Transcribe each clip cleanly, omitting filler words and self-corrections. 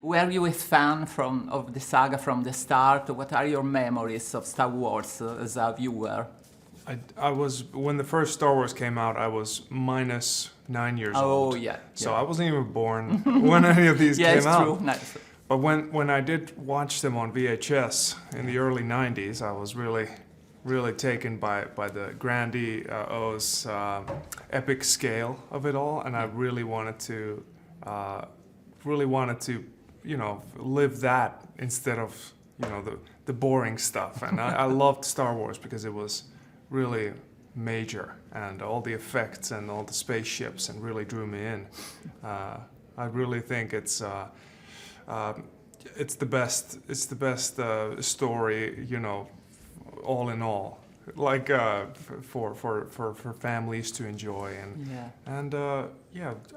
Were you a fan of the saga from the start? What are your memories of Star Wars as a viewer? I was, when the first Star Wars came out, I was minus 9 years old. Oh, yeah. So I wasn't even born when any of these came out. Yeah, it's true. Nice. But when I did watch them on VHS in the early 90s, I was really taken by the grandiose, epic scale of it all, and I really wanted to, you know, live that instead of, you know, the boring stuff. And I loved Star Wars because it was really major, and all the effects and all the spaceships, and really drew me in. I really think it's the best story, you know, all in all, like for families to enjoy, and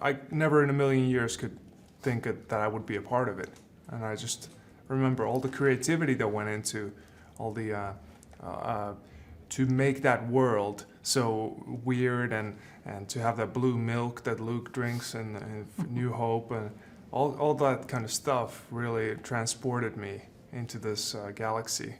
I never in a million years could think that I would be a part of it, and I just remember all the creativity that went into all the to make that world so weird, and to have that blue milk that Luke drinks and New Hope, and all that kind of stuff really transported me into this galaxy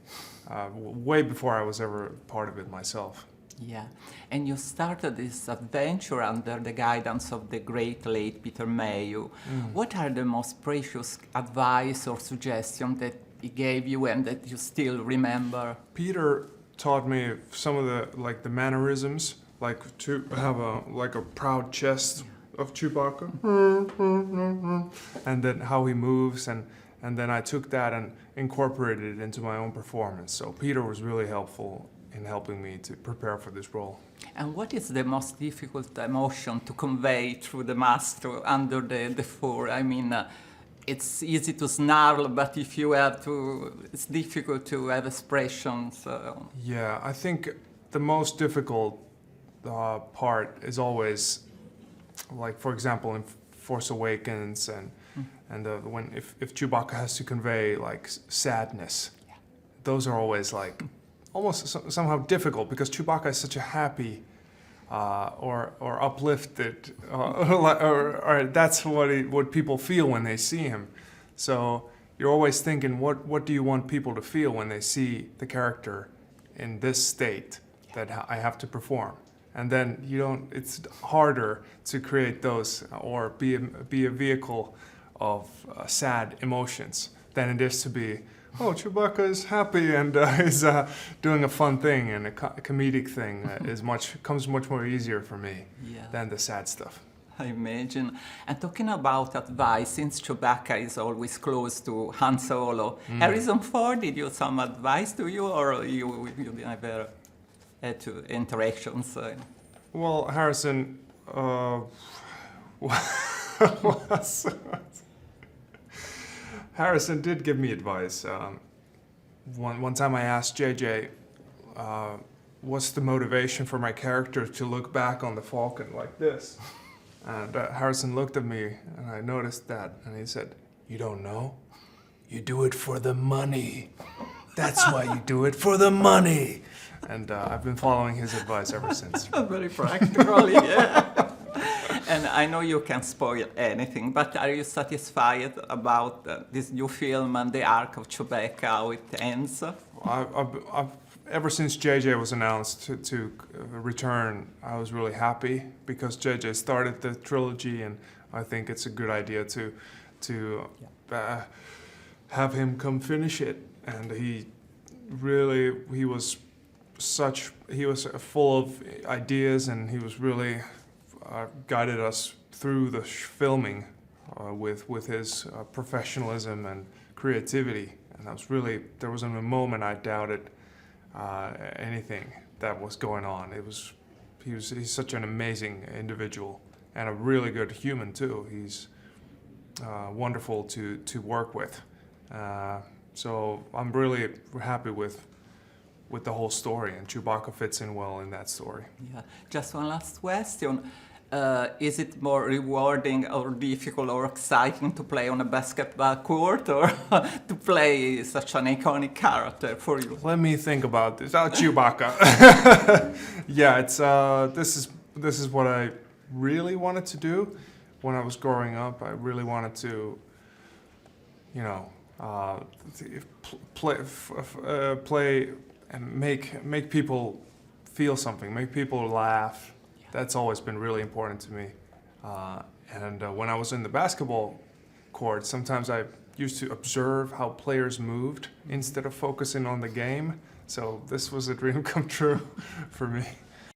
way before I was ever part of it myself. Yeah, and you started this adventure under the guidance of the great late Peter Mayhew. What are the most precious advice or suggestions that he gave you and that you still remember? Peter taught me some of the mannerisms, like to have a proud chest of Chewbacca, and then how he moves, and then I took that and incorporated it into my own performance. So Peter was really helpful in helping me to prepare for this role. And what is the most difficult emotion to convey through the mask under the fur? I mean, it's easy to snarl, but if you have to, it's difficult to have expressions. Yeah, I think the most difficult part is always, like, for example, in Force Awakens, and if Chewbacca has to convey like sadness, those are always like almost somehow difficult, because Chewbacca is such a happy or uplifted, or that's what people feel when they see him. So you're always thinking, what do you want people to feel when they see the character in this state that I have to perform? And then it's harder to create those or be a vehicle of sad emotions than it is to be, oh, Chewbacca is happy and is doing a fun thing, and a comedic thing comes much more easier for me than the sad stuff. I imagine. And talking about advice, since Chewbacca is always close to Han Solo, Harrison Ford, did you some advice to you, or you never had to interactions? Well, Harrison Harrison did give me advice. One time I asked JJ, what's the motivation for my character to look back on the Falcon like this? And Harrison looked at me, and I noticed that, and he said, "You don't know? You do it for the money. That's why you do it, for the money." And I've been following his advice ever since. Very practical, yeah. And I know you can't spoil anything, but are you satisfied about this new film and the arc of Chewbacca, how it ends? Ever since JJ was announced to return, I was really happy, because JJ started the trilogy, and I think it's a good idea to have him come finish it. And he was full of ideas, and he was really guided us through the filming with his professionalism and creativity. And there wasn't a moment I doubted anything that was going on. He's such an amazing individual, and a really good human too. He's wonderful to work with. So I'm really happy with the whole story, and Chewbacca fits in well in that story. Yeah. Just one last question. Is it more rewarding or difficult or exciting to play on a basketball court, or to play such an iconic character for you? Let me think about this. Chewbacca. Yeah, this is what I really wanted to do when I was growing up. I really wanted to you know, play and make people feel something, make people laugh. Yeah. That's always been really important to me. And when I was in the basketball court, sometimes I used to observe how players moved instead of focusing on the game. So this was a dream come true for me.